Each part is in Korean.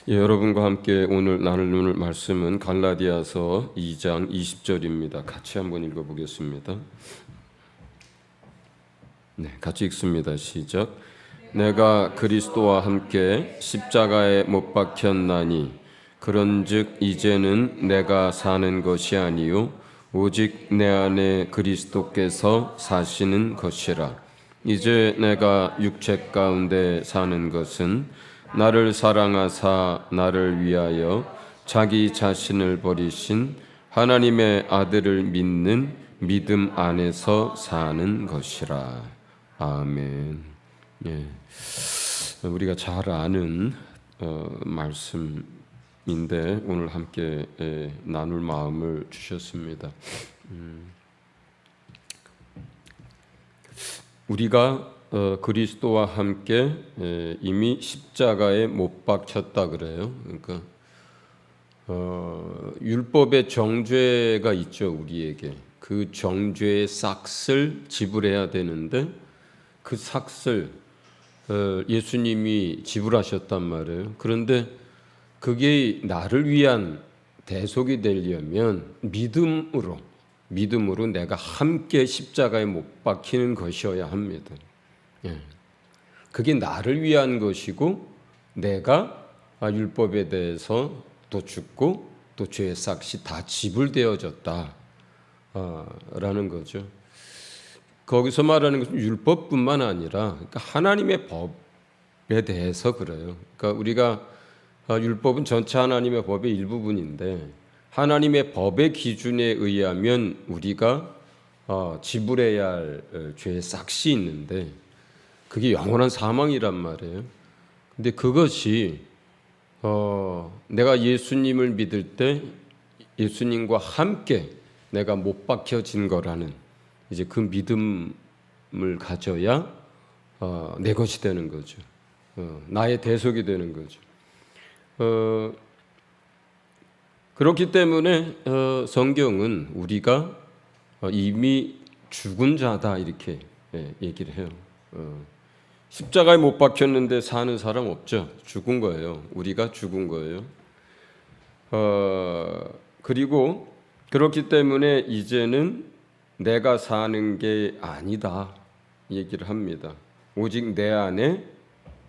여러분과 함께 오늘 나눌 말씀은 갈라디아서 2장 20절입니다. 같이 한번 읽어보겠습니다. 같이 읽습니다. 시작. 내가 그리스도와 함께 십자가에 못 박혔나니 그런즉 이제는 내가 사는 것이 아니요 오직 내 안에 그리스도께서 사시는 것이라. 이제 내가 육체 가운데 사는 것은 나를 사랑하사 나를 위하여 자기 자신을 버리신 하나님의 아들을 믿는 믿음 안에서 사는 것이라. 아멘. 우리가 잘 아는 말씀인데 오늘 함께 나눌 마음을 주셨습니다. 우리가 그리스도와 함께 이미 십자가에 못 박혔다 그래요. 그러니까 율법의 정죄가 있죠, 우리에게. 그 정죄의 삭을 지불해야 되는데 그 삭을 예수님이 지불하셨단 말이에요. 그런데 그게 나를 위한 대속이 되려면 믿음으로 내가 함께 십자가에 못 박히는 것이어야 합니다. 그게 나를 위한 것이고 내가 율법에 대해서 또 죽고 또 죄의 삭이 다 지불되어졌다 라는 거죠. 거기서 말하는 것은 율법뿐만 아니라 그러니까 하나님의 법에 대해서 그래요. 그러니까 우리가 율법은 전체 하나님의 법의 일부분인데 하나님의 법의 기준에 의하면 우리가 지불해야 할 죄의 삭이 있는데 그게 영원한 사망이란 말이에요. 근데 그것이 내가 예수님을 믿을 때 예수님과 함께 내가 못 박혀진 거라는 이제 그 믿음을 가져야 내 것이 되는 거죠. 나의 대속이 되는 거죠. 그렇기 때문에 성경은 우리가 이미 죽은 자다 이렇게 얘기를 해요. 십자가에 못 박혔는데 사는 사람 없죠. 죽은 거예요. 우리가 죽은 거예요. 그리고 그렇기 때문에 이제는 내가 사는 게 아니다 얘기를 합니다. 오직 내 안에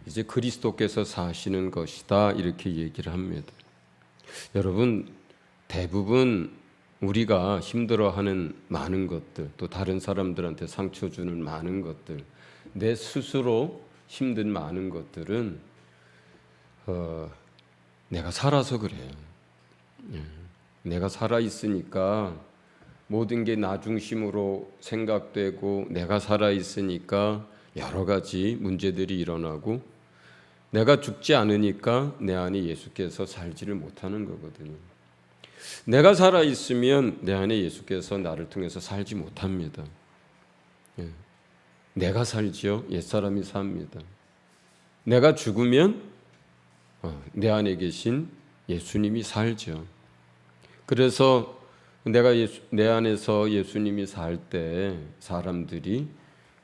이제 그리스도께서 사시는 것이다 이렇게 얘기를 합니다. 여러분, 대부분 우리가 힘들어하는 많은 것들, 또 다른 사람들한테 상처 주는 많은 것들, 내 스스로 힘든 많은 것들은 내가 살아서 그래요. 내가 살아 있으니까 모든 게 나 중심으로 생각되고 내가 살아 있으니까 여러 가지 문제들이 일어나고 내가 죽지 않으니까 내 안에 예수께서 살지를 못하는 거거든요. 내가 살아 있으면 내 안에 예수께서 나를 통해서 살지 못합니다. 내가 살지요, 옛사람이 삽니다. 내가 죽으면 내 안에 계신 예수님이 살죠. 그래서 내 안에서 예수님이 살 때 사람들이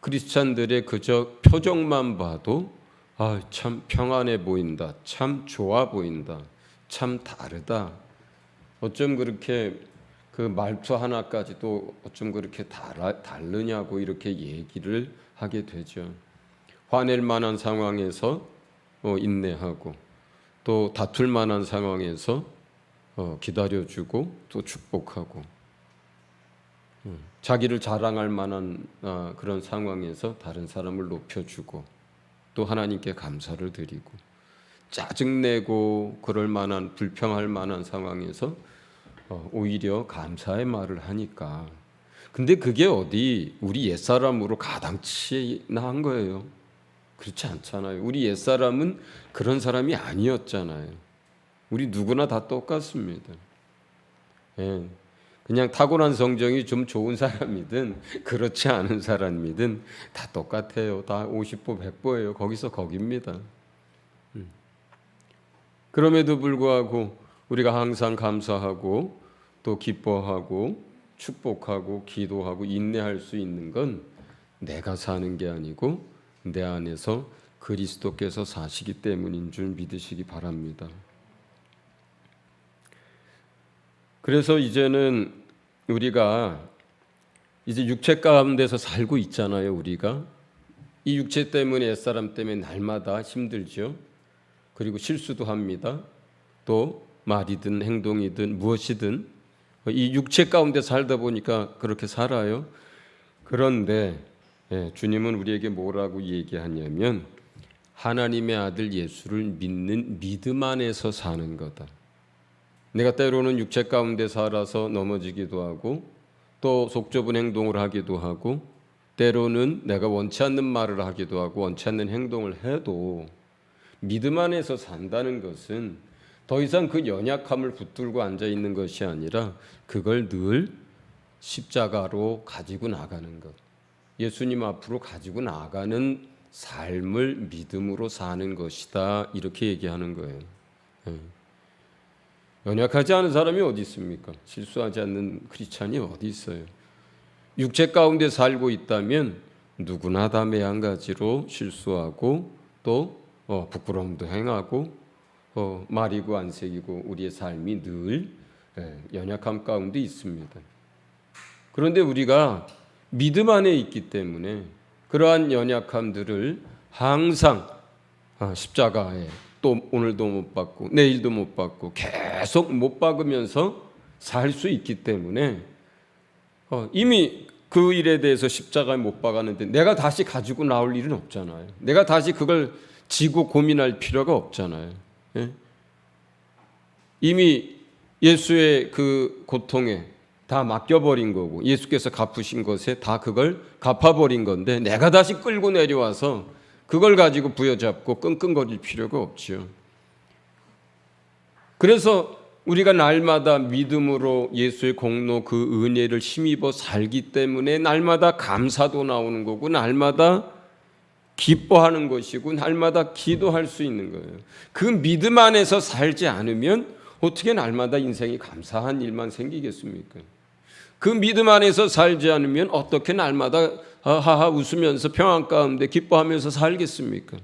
크리스찬들의 그저 표정만 봐도 참 평안해 보인다, 참 좋아 보인다, 참 다르다. 어쩜 그렇게 그 말투 하나까지도 어쩜 그렇게 다르냐고 이렇게 얘기를 하게 되죠. 화낼 만한 상황에서 인내하고 또 다툴 만한 상황에서 기다려주고 또 축복하고 자기를 자랑할 만한 그런 상황에서 다른 사람을 높여주고 또 하나님께 감사를 드리고 짜증내고 그럴 만한 불평할 만한 상황에서 오히려 감사의 말을 하니까. 근데 그게 어디 우리 옛사람으로 가당치 한 거예요. 그렇지 않잖아요. 우리 옛사람은 그런 사람이 아니었잖아요. 우리 누구나 다 똑같습니다. 그냥 타고난 성정이 좀 좋은 사람이든 그렇지 않은 사람이든 다 똑같아요. 다 50보 100보예요. 거기서 거깁니다. 그럼에도 불구하고 우리가 항상 감사하고 또 기뻐하고 축복하고 기도하고 인내할 수 있는 건 내가 사는 게 아니고 내 안에서 그리스도께서 사시기 때문인 줄 믿으시기 바랍니다. 그래서 이제는 우리가 이제 육체 가운데서 살고 있잖아요. 우리가 이 육체 때문에 옛사람 때문에 날마다 힘들죠. 그리고 실수도 합니다. 또 말이든 행동이든 무엇이든 이 육체 가운데 살다 보니까 그렇게 살아요. 그런데 주님은 우리에게 뭐라고 얘기하냐면 하나님의 아들 예수를 믿는 믿음 안에서 사는 거다. 내가 때로는 육체 가운데 살아서 넘어지기도 하고 또 속 좁은 행동을 하기도 하고 때로는 내가 원치 않는 말을 하기도 하고 원치 않는 행동을 해도 믿음 안에서 산다는 것은 더 이상 그 연약함을 붙들고 앉아 있는 것이 아니라 그걸 늘 십자가로 가지고 나가는 것, 예수님 앞으로 가지고 나가는 삶을 믿음으로 사는 것이다. 이렇게 얘기하는 거예요. 연약하지 않은 사람이 어디 있습니까? 실수하지 않는 크리스찬이 어디 있어요? 육체 가운데 살고 있다면 누구나 다 매한가지로 실수하고 또 부끄러움도 행하고 말이고 안색이고 우리의 삶이 늘 연약함 가운데 있습니다. 그런데 우리가 믿음 안에 있기 때문에 그러한 연약함들을 항상 십자가에 또 오늘도 못 받고 내일도 못 받고 계속 못 박으면서 살 수 있기 때문에 이미 그 일에 대해서 십자가에 못 박았는데 내가 다시 가지고 나올 일은 없잖아요. 내가 다시 그걸 지고 고민할 필요가 없잖아요. 이미 예수의 그 고통에 다 맡겨버린 거고 예수께서 갚으신 것에 다 그걸 갚아버린 건데 내가 다시 끌고 내려와서 그걸 가지고 부여잡고 끙끙거릴 필요가 없죠. 그래서 우리가 날마다 믿음으로 예수의 공로 그 은혜를 힘입어 살기 때문에 날마다 감사도 나오는 거고 날마다 기뻐하는 것이고 날마다 기도할 수 있는 거예요. 그 믿음 안에서 살지 않으면 어떻게 날마다 인생이 감사한 일만 생기겠습니까? 그 믿음 안에서 살지 않으면 어떻게 날마다 하하 웃으면서 평안 가운데 기뻐하면서 살겠습니까?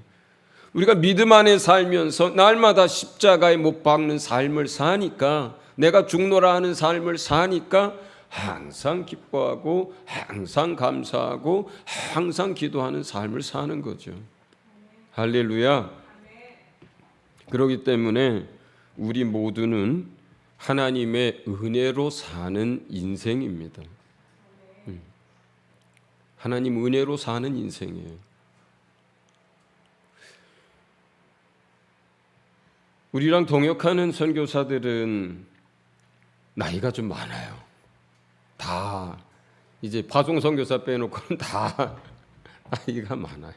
우리가 믿음 안에 살면서 날마다 십자가에 못 박는 삶을 사니까 내가 죽노라 하는 삶을 사니까 항상 기뻐하고 항상 감사하고 항상 기도하는 삶을 사는 거죠. 할렐루야. 그렇기 때문에 우리 모두는 하나님의 은혜로 사는 인생입니다. 하나님 은혜로 사는 인생이에요. 우리랑 동역하는 선교사들은 나이가 좀 많아요. 다 이제 파송 선교사 빼놓고는 다 나이가 많아요.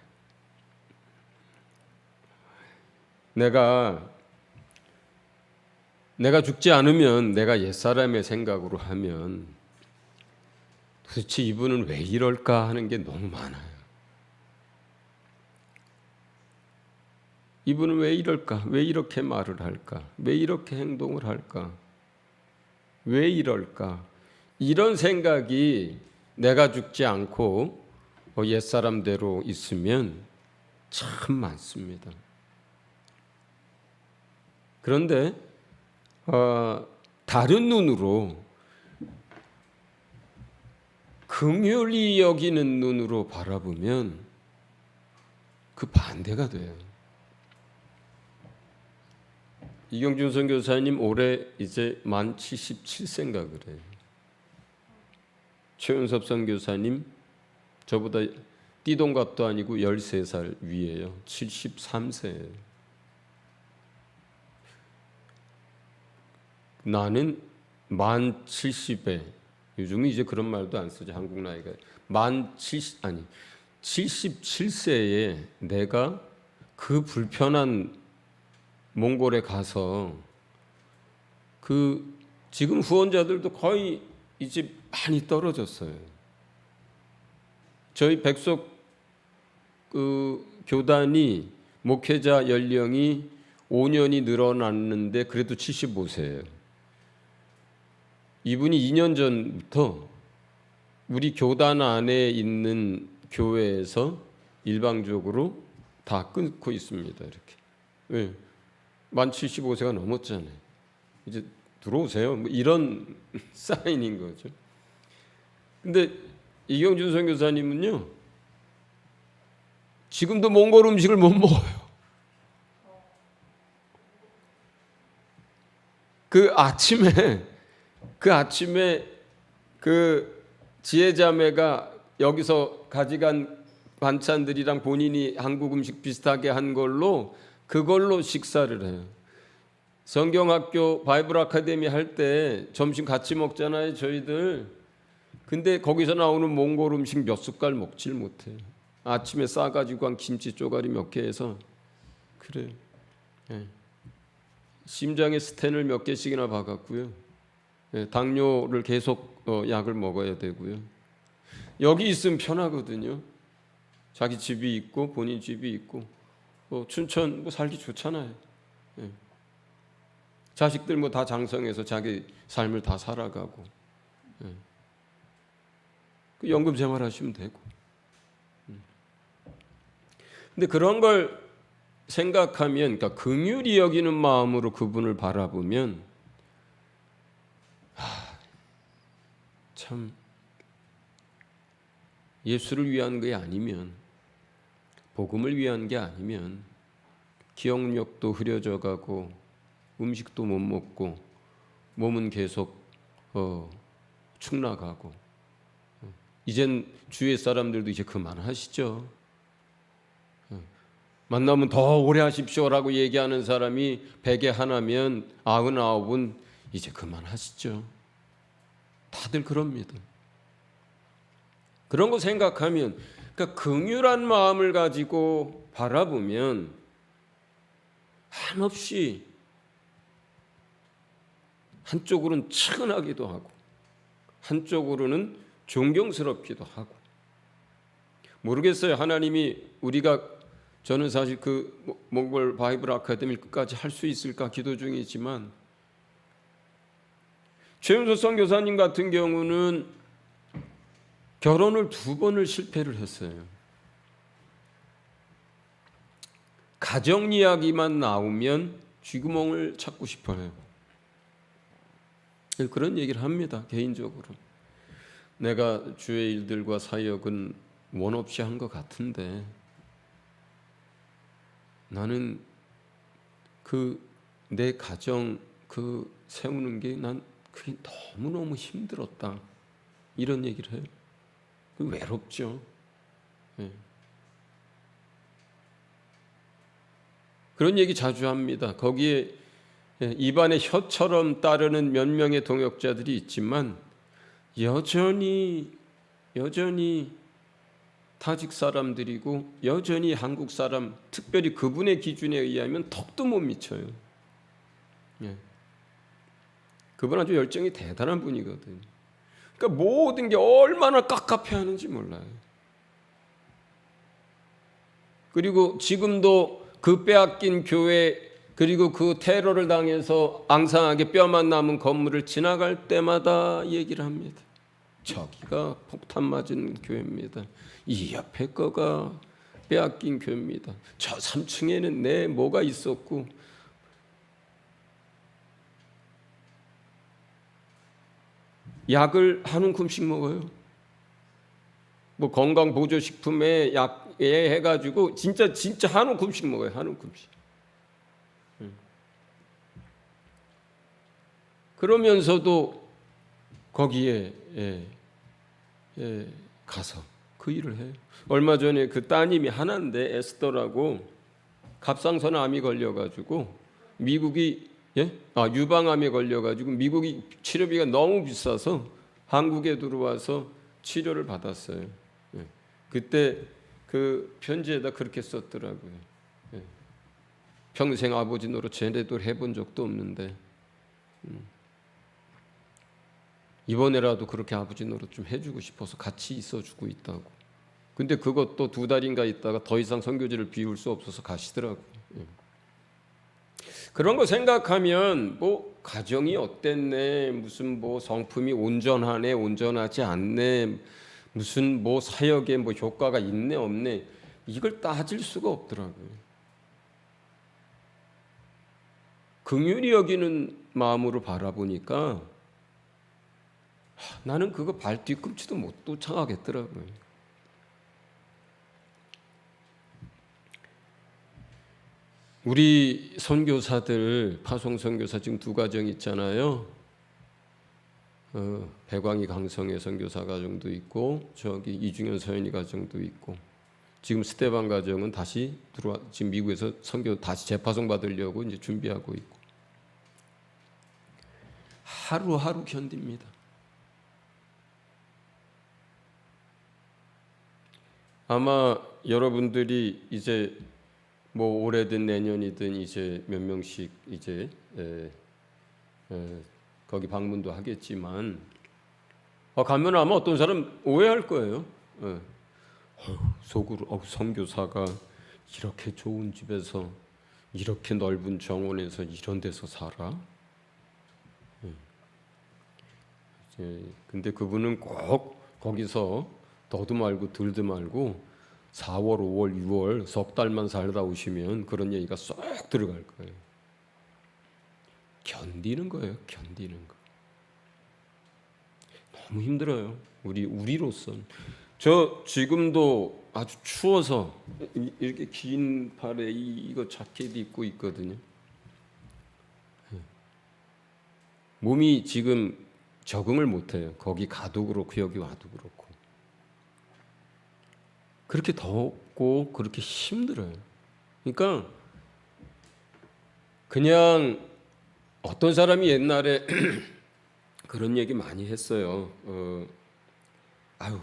내가 죽지 않으면 내가 옛사람의 생각으로 하면 도대체 이분은 왜 이럴까 하는 게 너무 많아요. 이분은 왜 이럴까? 왜 이렇게 말을 할까? 왜 이렇게 행동을 할까? 왜 이럴까? 이런 생각이 내가 죽지 않고 옛사람대로 있으면 참 많습니다. 그런데 다른 눈으로 긍휼히 여기는 눈으로 바라보면 그 반대가 돼요. 이경준 선교사님 올해 이제 만 77세인가 그래요. 최윤섭 선교사님 저보다 띠동갑도 아니고 13살 위에요. 73세예요. 나는 만 70에 요즘은 이제 그런 말도 안 쓰죠. 한국 나이가 77세에 내가 그 불편한 몽골에 가서 그 지금 후원자들도 거의 이제 많이 떨어졌어요. 저희 백석 그 교단이 목회자 연령이 5년이 늘어났는데 그래도 75세예요. 이분이 2년 전부터 우리 교단 안에 있는 교회에서 일방적으로 다 끊고 있습니다. 이렇게. 왜? 만 75세가 넘었잖아요. 이제 들어오세요. 뭐 이런 사인인 거죠. 근데 이경준 선교사님은요, 지금도 몽골 음식을 못 먹어요. 그 아침에 그 지혜자매가 여기서 가져간 반찬들이랑 본인이 한국 음식 비슷하게 한 걸로 그걸로 식사를 해요. 성경학교 바이블 아카데미 할 때 점심 같이 먹잖아요, 저희들. 근데 거기서 나오는 몽골 음식 몇 숟갈 먹질 못해요. 아침에 싸가지고 한 김치 쪼가리 몇 개 해서 그래요. 네. 심장에 스텐을 몇 개씩이나 박았고요. 네, 당뇨를 계속 약을 먹어야 되고요. 여기 있으면 편하거든요. 자기 집이 있고 본인 집이 있고 춘천 뭐 살기 좋잖아요. 네. 자식들 뭐 다 장성해서 자기 삶을 다 살아가고 네. 그 연금 생활하시면 되고. 근데 그런 걸 생각하면, 그러니까 긍휼히 여기는 마음으로 그분을 바라보면 참 예수를 위한 게 아니면, 복음을 위한 게 아니면 기억력도 흐려져 가고 음식도 못 먹고 몸은 계속 축 나가고, 이젠 주위의 사람들도 이제 그만하시죠. 만나면 더 오래 하십시오라고 얘기하는 사람이 100에 하나면 99은 이제 그만하시죠. 다들 그럽니다. 그런 거 생각하면, 그러니까 긍휼한 마음을 가지고 바라보면 한없이 한쪽으로는 측은하기도 하고 한쪽으로는 존경스럽기도 하고. 모르겠어요. 하나님이 저는 사실 그 몽골 바이블 아카데미를 끝까지 할 수 있을까 기도 중이지만, 최윤서 선교사님 같은 경우는 결혼을 2번을 실패를 했어요. 가정 이야기만 나오면 쥐구멍을 찾고 싶어요. 그런 얘기를 합니다. 개인적으로 내가 주의 일들과 사역은 원 없이 한 것 같은데 나는 내 가정 세우는 게 난 그게 너무너무 힘들었다, 이런 얘기를 해요. 외롭죠. 네. 그런 얘기 자주 합니다. 거기에 입안에 혀처럼 따르는 몇 명의 동역자들이 있지만 여전히 타직 사람들이고 여전히 한국 사람, 특별히 그분의 기준에 의하면 턱도 못 미쳐요. 예. 그분 아주 열정이 대단한 분이거든요. 그러니까 모든 게 얼마나 깝깝해하는지 몰라요. 그리고 지금도 그 빼앗긴 교회, 그리고 그 테러를 당해서 앙상하게 뼈만 남은 건물을 지나갈 때마다 얘기를 합니다. 저기가 폭탄 맞은 교회입니다. 이 옆에 거가 빼앗긴 교회입니다. 저 3층에는 내 뭐가 있었고. 약을 한 움큼씩 먹어요. 뭐 건강보조식품에 약에 해가지고 진짜 한 움큼씩 먹어요. 한 움큼씩. 그러면서도 거기에 가서 그 일을 해요. 얼마 전에 그 따님이 하나인데 에스더라고 갑상선암이 걸려가지고 미국이 유방암에 걸려가지고 미국이 치료비가 너무 비싸서 한국에 들어와서 치료를 받았어요. 그때 그 편지에다 그렇게 썼더라고요. 평생 아버지 노릇 제대로 해본 적도 없는데 이번에라도 그렇게 아버지 노릇 좀 해주고 싶어서 같이 있어주고 있다고. 근데 그것도 2달인가 있다가 더 이상 선교지를 비울 수 없어서 가시더라고요. 그런 거 생각하면 뭐 가정이 어땠네, 무슨 뭐 성품이 온전하네, 온전하지 않네, 무슨 뭐 사역에 뭐 효과가 있네 없네, 이걸 따질 수가 없더라고요. 긍휼히 여기는 마음으로 바라보니까 나는 그거 발 뒤꿈치도 못 쫓아가겠더라고요. 우리 선교사들, 파송 선교사 지금 2가정 있잖아요. 배광이 강성의 선교사 가정도 있고, 저기 이중현 서연이 가정도 있고, 지금 스테반 가정은 다시 지금 미국에서 선교 다시 재파송 받으려고 이제 준비하고 있고, 하루하루 견딥니다. 아마 여러분들이 이제 뭐 올해든 내년이든 이제 몇 명씩 이제 거기 방문도 하겠지만 가면 아마 어떤 사람 오해할 거예요. 속으로 선교사가 이렇게 좋은 집에서 이렇게 넓은 정원에서 이런 데서 살아? 근데 그분은 꼭 거기서 더도 말고 덜도 말고 4월, 5월, 6월 석 달만 살다 오시면 그런 얘기가 쏙 들어갈 거예요. 견디는 거예요. 견디는 거. 너무 힘들어요. 우리로선. 저 지금도 아주 추워서 이렇게 긴 팔에 이거 자켓 입고 있거든요. 몸이 지금 적응을 못해요. 거기 가도 그렇고 여기 와도 그렇고. 그렇게 덥고 그렇게 힘들어요. 그러니까 그냥 어떤 사람이 옛날에 그런 얘기 많이 했어요.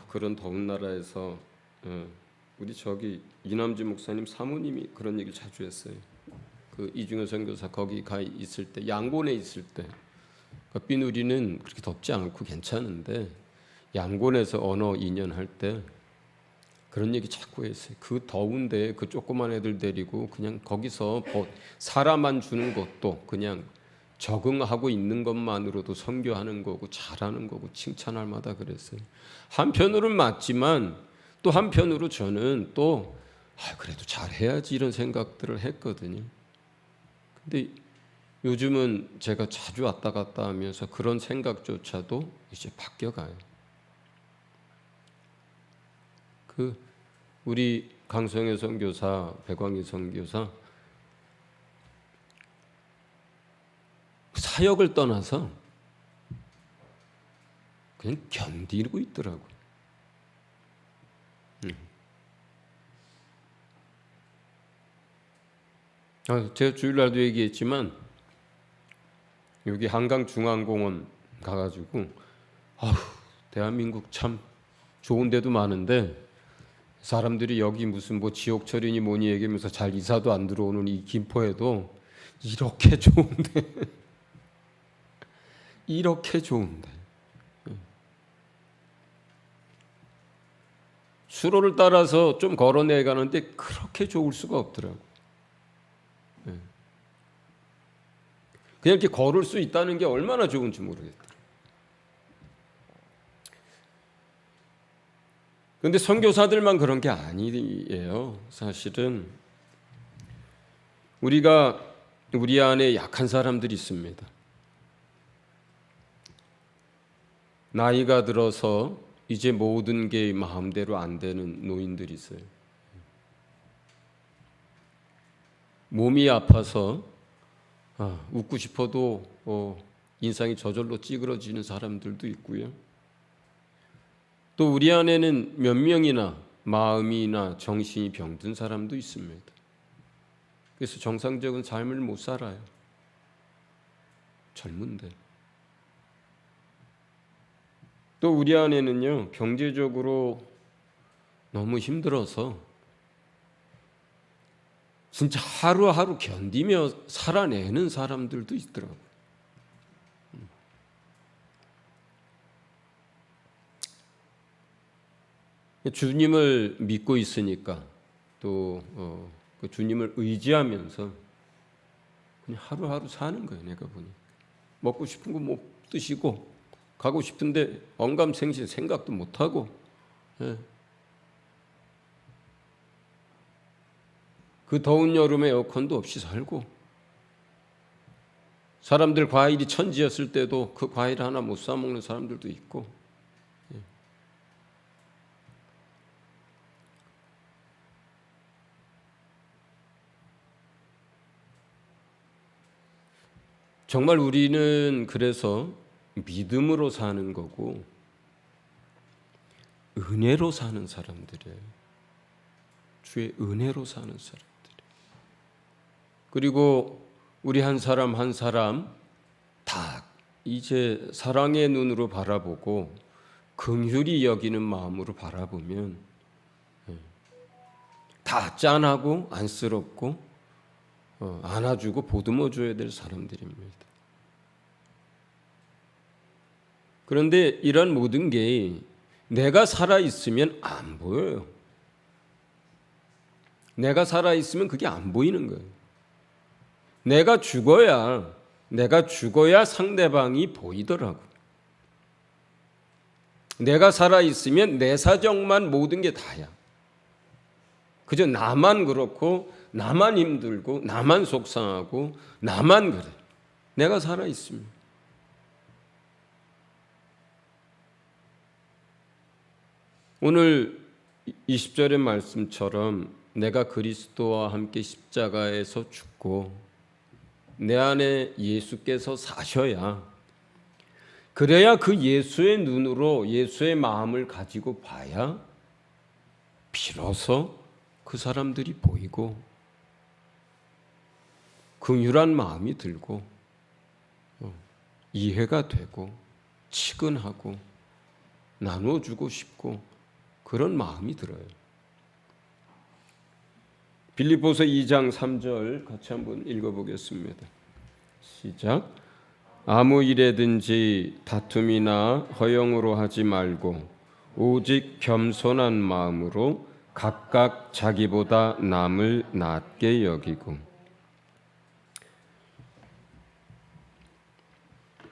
그런 더운 나라에서 우리 저기 이남주 목사님 사모님이 그런 얘기를 자주 했어요. 그 이중현 선교사 거기 가 있을 때, 양곤에 있을 때, 삐누리는 그렇게 덥지 않고 괜찮은데 양곤에서 언어 2년 할 때 그런 얘기 자꾸 했어요. 그 더운데 그 조그만 애들 데리고 그냥 거기서 사람만 주는 것도 그냥 적응하고 있는 것만으로도 선교하는 거고 잘하는 거고 칭찬할 만하다 그랬어요. 한편으로는 맞지만 또 한편으로 저는 또 그래도 잘해야지 이런 생각들을 했거든요. 근데 요즘은 제가 자주 왔다 갔다 하면서 그런 생각조차도 이제 바뀌어가요. 우리 강성혜 선교사, 배광희 선교사 사역을 떠나서 그냥 견디고 있더라고요. 제가 주일날도 얘기했지만 여기 한강중앙공원 가가지고 대한민국 참 좋은 데도 많은데 사람들이 여기 무슨 뭐 지옥철이니 뭐니 얘기하면서 잘 이사도 안 들어오는 이 김포에도 이렇게 좋은데 이렇게 좋은데 수로를 따라서 좀 걸어내 가는데 그렇게 좋을 수가 없더라고. 그냥 이렇게 걸을 수 있다는 게 얼마나 좋은지 모르겠다. 그런데 선교사들만 그런 게 아니에요. 사실은 우리 안에 약한 사람들이 있습니다. 나이가 들어서 이제 모든 게 마음대로 안 되는 노인들이 있어요. 몸이 아파서 웃고 싶어도 인상이 저절로 찌그러지는 사람들도 있고요. 또 우리 안에는 몇 명이나 마음이나 정신이 병든 사람도 있습니다. 그래서 정상적인 삶을 못 살아요. 젊은데. 또 우리 안에는요, 경제적으로 너무 힘들어서 진짜 하루하루 견디며 살아내는 사람들도 있더라고요. 주님을 믿고 있으니까 또 그 주님을 의지하면서 그냥 하루하루 사는 거예요. 내가 보니 먹고 싶은 거 못 드시고 가고 싶은데 언감생심 생각도 못 하고 그 더운 여름에 에어컨도 없이 살고 사람들 과일이 천지였을 때도 그 과일 하나 못 사 먹는 사람들도 있고, 정말 우리는 그래서 믿음으로 사는 거고 은혜로 사는 사람들이에요. 주의 은혜로 사는 사람들. 그리고 우리 한 사람 한 사람 다 이제 사랑의 눈으로 바라보고 긍휼히 여기는 마음으로 바라보면 다 짠하고 안쓰럽고 안아주고 보듬어줘야 될 사람들입니다. 그런데 이런 모든 게 내가 살아있으면 안 보여요. 내가 살아있으면 그게 안 보이는 거예요. 내가 죽어야 상대방이 보이더라고. 내가 살아있으면 내 사정만 모든 게 다야. 그저 나만 그렇고 나만 힘들고 나만 속상하고 나만 그래. 내가 살아있으면. 오늘 20절의 말씀처럼 내가 그리스도와 함께 십자가에서 죽고 내 안에 예수께서 사셔야, 그래야 그 예수의 눈으로 예수의 마음을 가지고 봐야 비로소 그 사람들이 보이고 긍휼한 마음이 들고 이해가 되고 치근하고 나눠주고 싶고 그런 마음이 들어요. 빌립보서 2장 3절 같이 한번 읽어보겠습니다. 시작. 아무 일에든지 다툼이나 허영으로 하지 말고 오직 겸손한 마음으로 각각 자기보다 남을 낮게 여기고.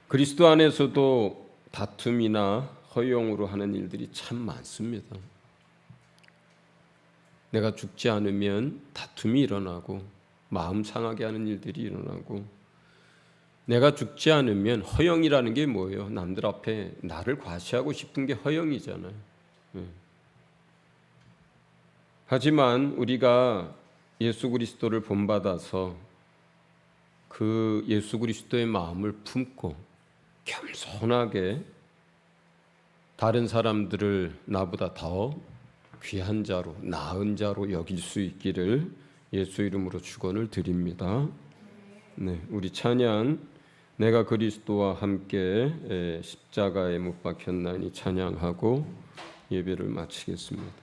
그리스도 안에서도 다툼이나 허영으로 하는 일들이 참 많습니다. 내가 죽지 않으면 다툼이 일어나고 마음 상하게 하는 일들이 일어나고, 내가 죽지 않으면 허영이라는 게 뭐예요? 남들 앞에 나를 과시하고 싶은 게 허영이잖아요. 하지만 우리가 예수 그리스도를 본받아서 그 예수 그리스도의 마음을 품고 겸손하게 다른 사람들을 나보다 더 귀한 자로, 나은 자로 여길 수 있기를 예수 이름으로 축원을 드립니다. 네, 우리 찬양 내가 그리스도와 함께 십자가에 못 박혔나니 찬양하고 예배를 마치겠습니다.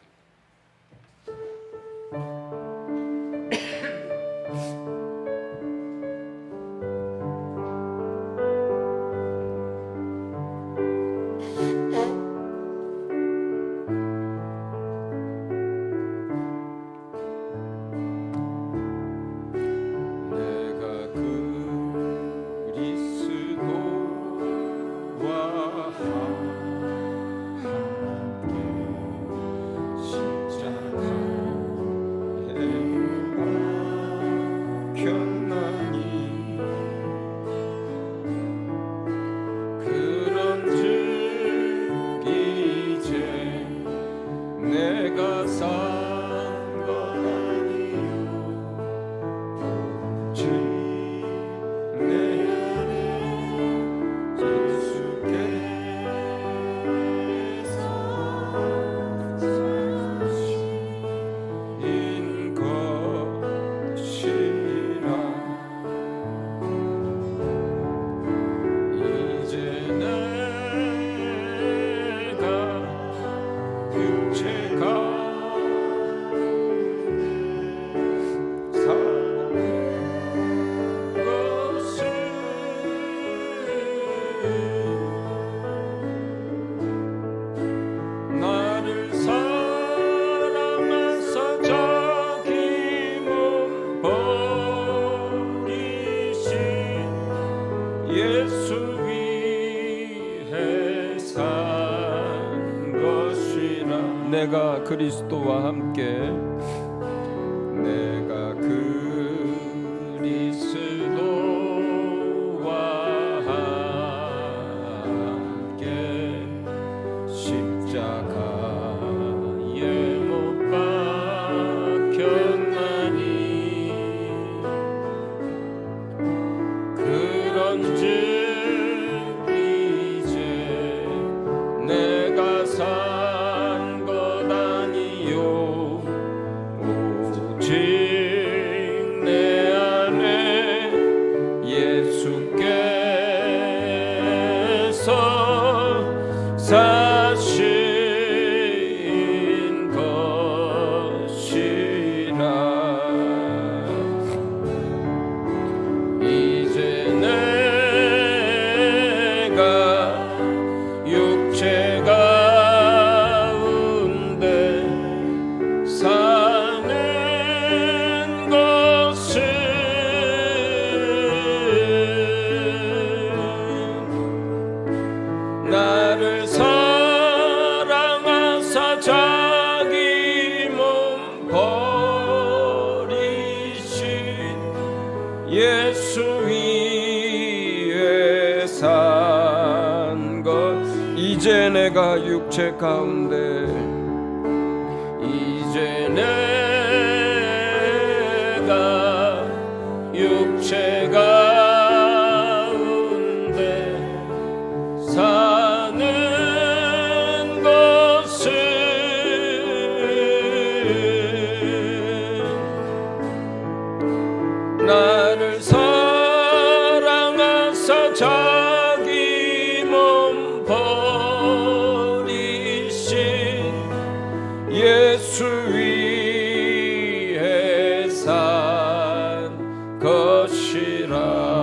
내가 그리스도와 함께 내가 그리스도와 예수 위에 산 것 이제 내가 육체 가운데 이제 내가 육체 가운데 사는 것은 나를 사랑하사 자기 몸 버리신 예수 위에 산 것이라